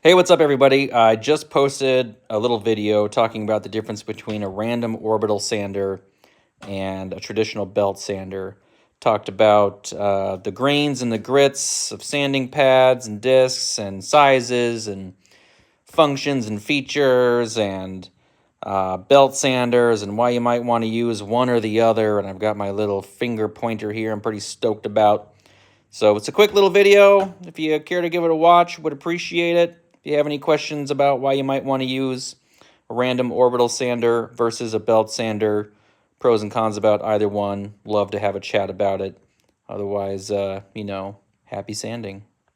Hey, what's up, everybody? I just posted a little video talking about the difference between a random orbital sander and a traditional belt sander. Talked about the grains and the grits of sanding pads and discs and sizes and functions and features and belt sanders and why you might want to use one or the other. And I've got my little finger pointer here I'm pretty stoked about. So it's a quick little video. If you care to give it a watch, would appreciate it. If you have any questions about why you might want to use a random orbital sander versus a belt sander, pros and cons about either one, love to have a chat about it. Otherwise, happy sanding.